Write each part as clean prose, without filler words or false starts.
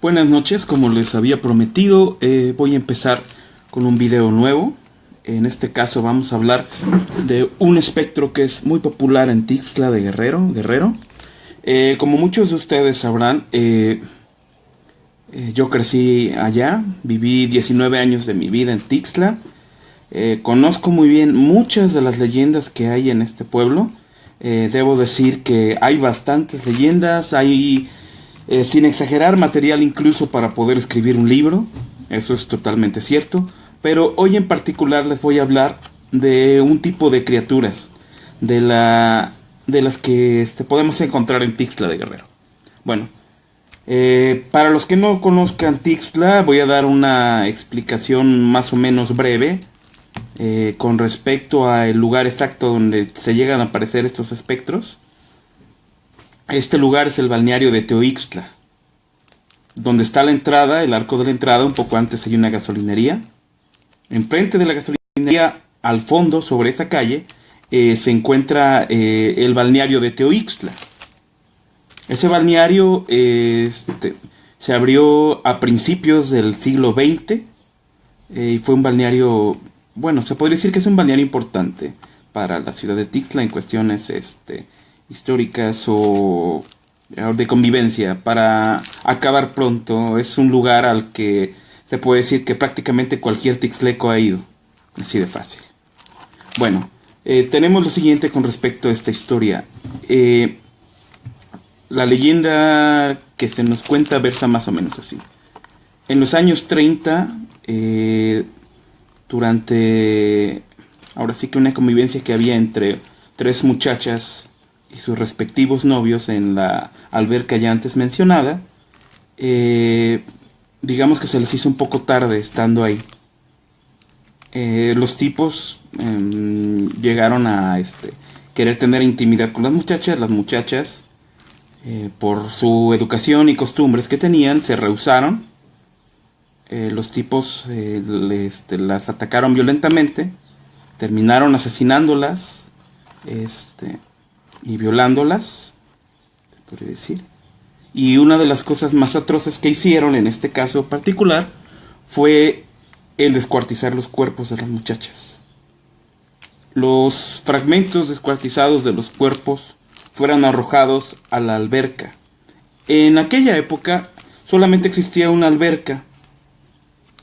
Buenas noches, como les había prometido, voy a empezar con un video nuevo. En este caso vamos a hablar de un espectro que es muy popular en Tixla de Guerrero. Como muchos de ustedes sabrán, yo crecí allá, viví 19 años de mi vida en Tixla. Conozco muy bien muchas de las leyendas que hay en este pueblo. Debo decir que hay bastantes leyendas, hay, sin exagerar, material incluso para poder escribir un libro. Eso es totalmente cierto. Pero hoy en particular les voy a hablar de un tipo de criaturas, de las que podemos encontrar en Tixla de Guerrero. Bueno, para los que no conozcan Tixla, voy a dar una explicación más o menos breve con respecto al lugar exacto donde se llegan a aparecer estos espectros. Este lugar es el balneario de Teoixtla, donde está la entrada, el arco de la entrada. Un poco antes hay una gasolinería. Enfrente de la gasolinería, al fondo, sobre esa calle, se encuentra el balneario de Teoixtla. Ese balneario se abrió a principios del siglo XX y fue un balneario, bueno, se podría decir que es un balneario importante para la ciudad de Tixla en cuestiones históricas o de convivencia. Para acabar pronto, es un lugar al que se puede decir que prácticamente cualquier tixleco ha ido, así de fácil. Bueno, tenemos lo siguiente con respecto a esta historia. La leyenda que se nos cuenta versa más o menos así. En los años 30, durante, ahora sí que una convivencia que había entre tres muchachas y sus respectivos novios en la alberca ya antes mencionada, digamos que se les hizo un poco tarde estando ahí. Los tipos llegaron a querer tener intimidad con las muchachas, por su educación y costumbres que tenían, se rehusaron. Los tipos las atacaron violentamente, terminaron asesinándolas y violándolas, se podría decir. Y una de las cosas más atroces que hicieron en este caso particular fue el descuartizar los cuerpos de las muchachas. Los fragmentos descuartizados de los cuerpos fueron arrojados a la alberca. En aquella época solamente existía una alberca,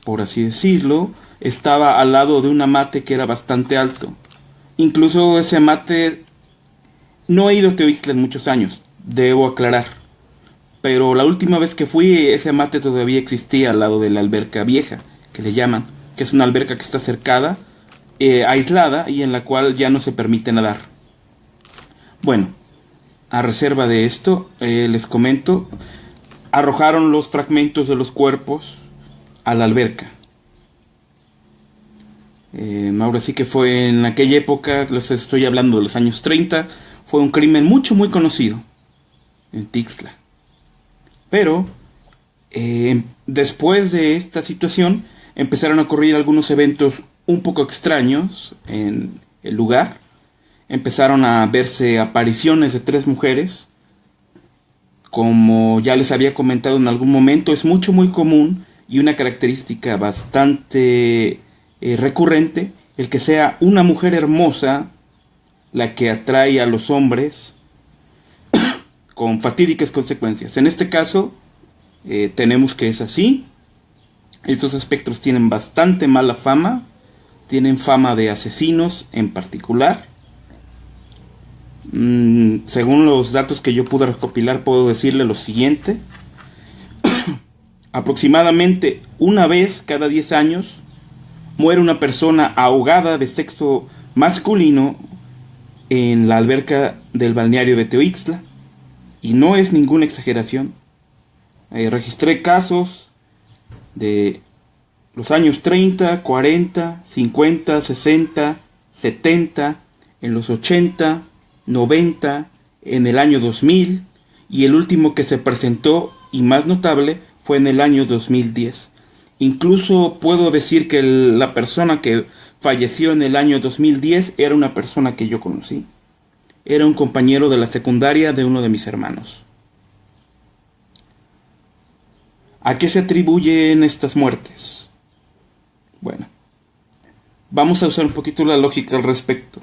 por así decirlo. Estaba al lado de un amate que era bastante alto. Incluso ese amate, no he ido a Teoixtla en muchos años, debo aclarar, pero la última vez que fui, ese amate todavía existía al lado de la alberca vieja, que le llaman, que es una alberca que está cercada, aislada, y en la cual ya no se permite nadar. Bueno, a reserva de esto, les comento, arrojaron los fragmentos de los cuerpos a la alberca. Ahora sí que fue en aquella época, les estoy hablando de los años 30, fue un crimen muy conocido en Tixla. Pero después de esta situación empezaron a ocurrir algunos eventos un poco extraños en el lugar. Empezaron a verse apariciones de tres mujeres. Como ya les había comentado en algún momento, es muy común y una característica bastante recurrente el que sea una mujer hermosa la que atrae a los hombres con fatídicas consecuencias. En este caso, tenemos que es así. Estos espectros tienen bastante mala fama. Tienen fama de asesinos en particular. Según los datos que yo pude recopilar, puedo decirle lo siguiente. Aproximadamente una vez cada 10 años muere una persona ahogada de sexo masculino en la alberca del balneario de Teoixtla. Y no es ninguna exageración. Registré casos de los años 30, 40, 50, 60, 70, en los 80, 90, en el año 2000, y el último que se presentó y más notable fue en el año 2010. Incluso puedo decir que la persona que falleció en el año 2010 era una persona que yo conocí. Era un compañero de la secundaria de uno de mis hermanos. ¿A qué se atribuyen estas muertes? Bueno, vamos a usar un poquito la lógica al respecto.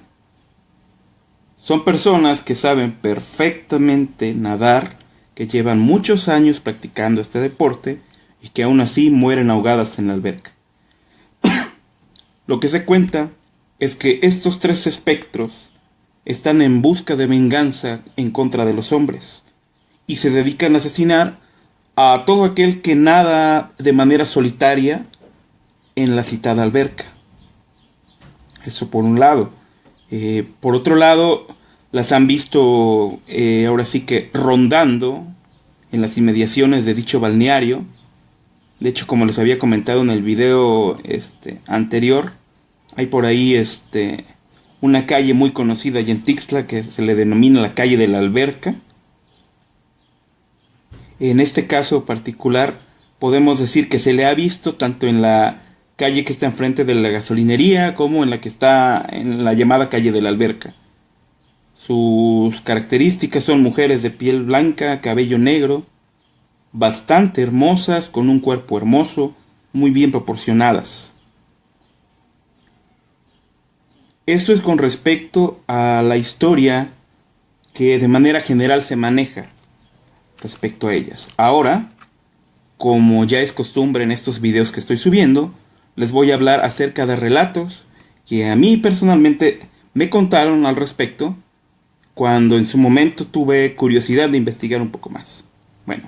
Son personas que saben perfectamente nadar, que llevan muchos años practicando este deporte y que aún así mueren ahogadas en la alberca. Lo que se cuenta es que estos tres espectros están en busca de venganza en contra de los hombres y se dedican a asesinar a todo aquel que nada de manera solitaria en la citada alberca. Eso por un lado. Por otro lado, las han visto ahora sí que rondando en las inmediaciones de dicho balneario. De hecho, como les había comentado en el video anterior, hay por ahí una calle muy conocida allá en Tixla que se le denomina la calle de la alberca. En este caso particular podemos decir que se le ha visto tanto en la calle que está enfrente de la gasolinería como en la que está en la llamada calle de la alberca. Sus características son mujeres de piel blanca, cabello negro, bastante hermosas, con un cuerpo hermoso, muy bien proporcionadas. Esto es con respecto a la historia que de manera general se maneja respecto a ellas. Ahora, como ya es costumbre en estos videos que estoy subiendo, les voy a hablar acerca de relatos que a mí personalmente me contaron al respecto cuando en su momento tuve curiosidad de investigar un poco más. Bueno,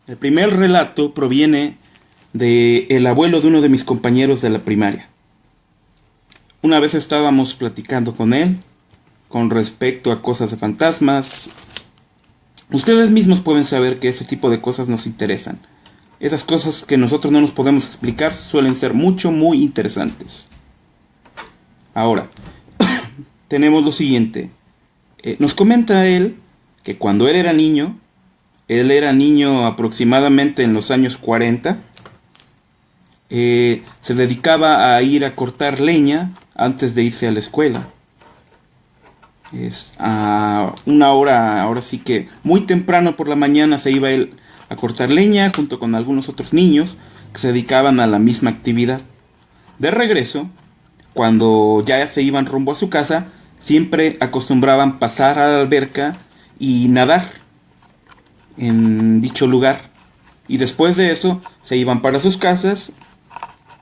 el primer relato proviene del abuelo de uno de mis compañeros de la primaria. Una vez estábamos platicando con él con respecto a cosas de fantasmas. Ustedes mismos pueden saber que ese tipo de cosas nos interesan. Esas cosas que nosotros no nos podemos explicar suelen ser muy interesantes. Ahora, tenemos lo siguiente. Nos comenta él que cuando él era niño aproximadamente en los años 40, se dedicaba a ir a cortar leña antes de irse a la escuela. A una hora, ahora sí que muy temprano por la mañana se iba él a cortar leña junto con algunos otros niños que se dedicaban a la misma actividad. De regreso, cuando ya se iban rumbo a su casa, siempre acostumbraban pasar a la alberca y nadar en dicho lugar. Y después de eso se iban para sus casas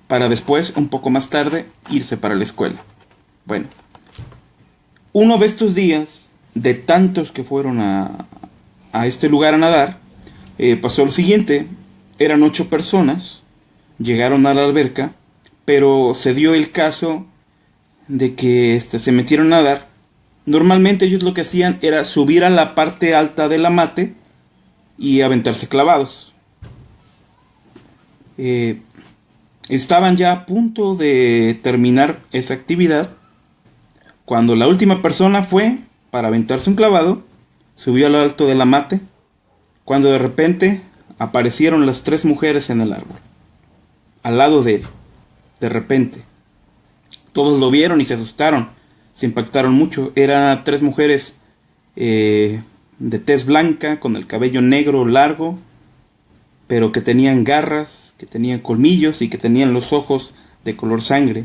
para después, un poco más tarde, irse para la escuela. Bueno, uno de estos días, de tantos que fueron a este lugar a nadar, pasó lo siguiente. Eran 8 personas, llegaron a la alberca, pero se dio el caso de que se metieron a nadar. Normalmente ellos lo que hacían era subir a la parte alta de la mate y aventarse clavados. Estaban ya a punto de terminar esa actividad cuando la última persona fue para aventarse un clavado, subió a lo alto de la mate, cuando de repente aparecieron las 3 mujeres en el árbol, al lado de él. De repente todos lo vieron y se asustaron, se impactaron mucho. Eran 3 mujeres de tez blanca, con el cabello negro largo, pero que tenían garras, que tenían colmillos y que tenían los ojos de color sangre.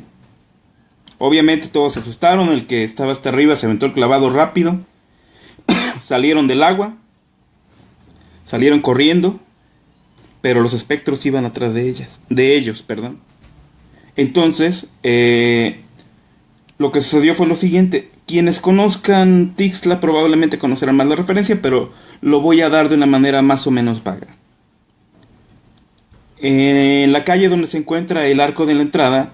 Obviamente todos se asustaron. El que estaba hasta arriba se aventó el clavado rápido. Salieron del agua, salieron corriendo, pero los espectros iban atrás de ellos. Entonces, lo que sucedió fue lo siguiente. Quienes conozcan Tixla probablemente conocerán más la referencia, pero lo voy a dar de una manera más o menos vaga. En la calle donde se encuentra el arco de la entrada,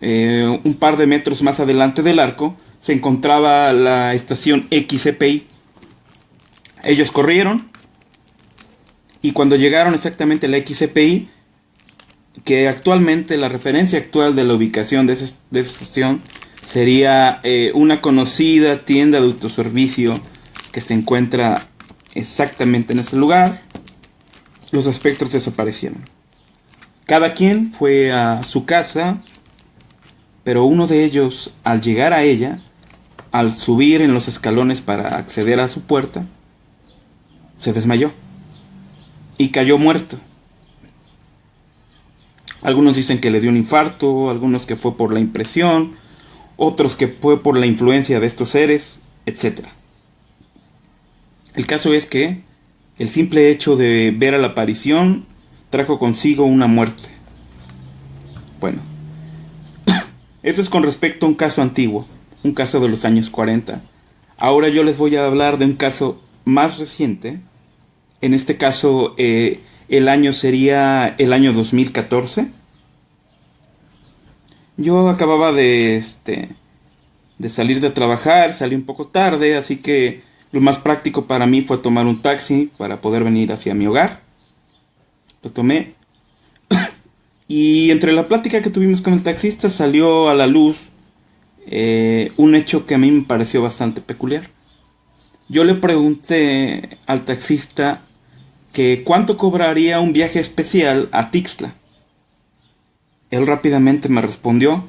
un par de metros más adelante del arco, se encontraba la estación XCPI. Ellos corrieron y cuando llegaron exactamente a la XCPI, que actualmente la referencia actual de la ubicación de esa estación sería una conocida tienda de autoservicio que se encuentra exactamente en ese lugar, los espectros desaparecieron. Cada quien fue a su casa, pero uno de ellos, al llegar a ella, al subir en los escalones para acceder a su puerta, se desmayó. y cayó muerto. Algunos dicen que le dio un infarto, algunos que fue por la impresión, otros que fue por la influencia de estos seres, etc. El caso es que el simple hecho de ver a la aparición trajo consigo una muerte. Bueno, eso es con respecto a un caso antiguo, un caso de los años 40. Ahora yo les voy a hablar de un caso más reciente. En este caso, el año sería el año 2014. Yo acababa de salir de trabajar, salí un poco tarde, así que lo más práctico para mí fue tomar un taxi para poder venir hacia mi hogar. Lo tomé. Y entre la plática que tuvimos con el taxista salió a la luz un hecho que a mí me pareció bastante peculiar. Yo le pregunté al taxista que cuánto cobraría un viaje especial a Tixla. Él rápidamente me respondió: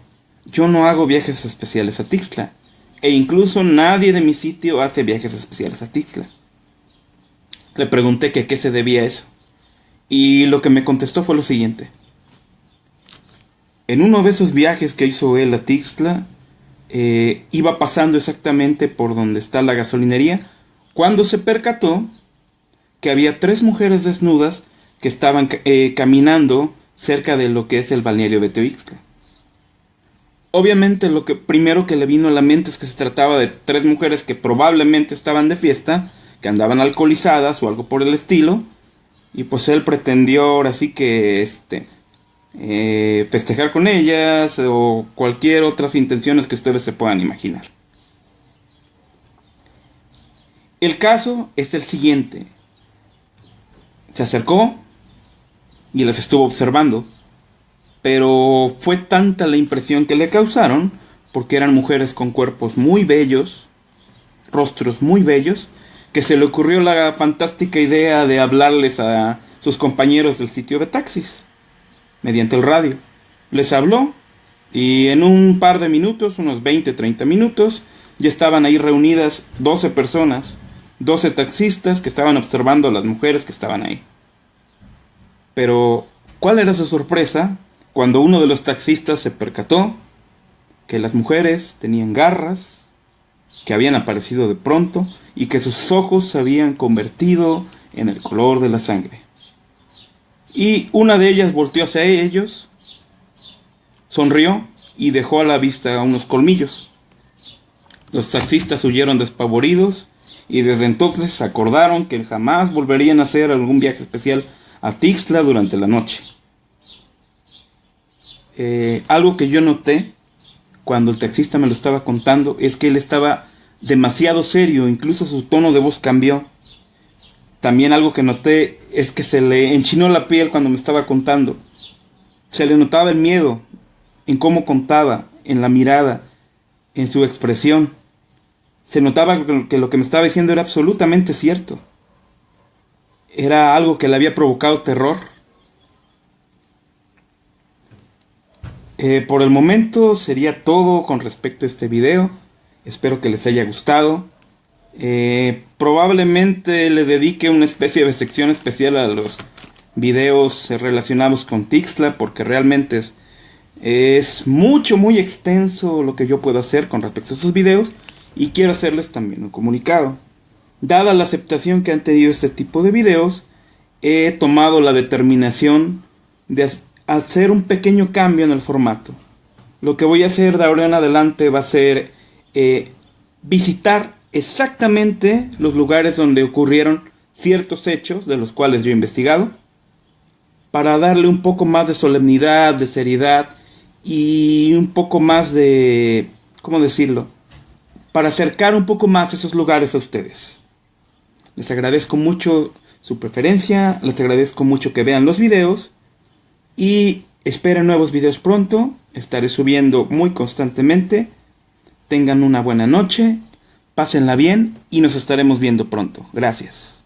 yo no hago viajes especiales a Tixla, e incluso nadie de mi sitio hace viajes especiales a Tixla. Le pregunté que a qué se debía eso, y lo que me contestó fue lo siguiente: en uno de esos viajes que hizo él a Tixla, iba pasando exactamente por donde está la gasolinería, cuando se percató que había 3 mujeres desnudas que estaban caminando cerca de lo que es el balneario de Teoixtla. Obviamente lo que primero que le vino a la mente es que se trataba de 3 mujeres que probablemente estaban de fiesta, que andaban alcoholizadas o algo por el estilo, y pues él pretendió ahora sí que festejar con ellas o cualquier otras intenciones que ustedes se puedan imaginar. El caso es el siguiente: se acercó y las estuvo observando, pero fue tanta la impresión que le causaron, porque eran mujeres con cuerpos muy bellos, rostros muy bellos, que se le ocurrió la fantástica idea de hablarles a sus compañeros del sitio de taxis mediante el radio. Les habló y en un par de minutos, unos 20-30 minutos, ya estaban ahí reunidas 12 personas, 12 taxistas que estaban observando a las mujeres que estaban ahí. Pero, ¿cuál era su sorpresa cuando uno de los taxistas se percató que las mujeres tenían garras, que habían aparecido de pronto y que sus ojos se habían convertido en el color de la sangre? Y una de ellas volteó hacia ellos, sonrió y dejó a la vista unos colmillos. Los taxistas huyeron despavoridos y desde entonces acordaron que jamás volverían a hacer algún viaje especial a Tixla durante la noche. Algo que yo noté cuando el taxista me lo estaba contando es que él estaba demasiado serio, incluso su tono de voz cambió. También algo que noté es que se le enchinó la piel cuando me estaba contando. Se le notaba el miedo en cómo contaba, en la mirada, en su expresión. Se notaba que lo que me estaba diciendo era absolutamente cierto. Era algo que le había provocado terror. Por el momento sería todo con respecto a este video. Espero que les haya gustado. Probablemente le dedique una especie de sección especial a los videos relacionados con Tixla, porque realmente es muy extenso lo que yo puedo hacer con respecto a esos videos, y quiero hacerles también un comunicado. Dada la aceptación que han tenido este tipo de videos, he tomado la determinación de hacer un pequeño cambio en el formato. Lo que voy a hacer de ahora en adelante va a ser visitar exactamente los lugares donde ocurrieron ciertos hechos de los cuales yo he investigado, para darle un poco más de solemnidad, de seriedad y un poco más de, ¿cómo decirlo?, para acercar un poco más esos lugares a ustedes. Les agradezco mucho su preferencia, les agradezco mucho que vean los videos y esperen nuevos videos pronto. Estaré subiendo muy constantemente. Tengan una buena noche, pásenla bien y nos estaremos viendo pronto. Gracias.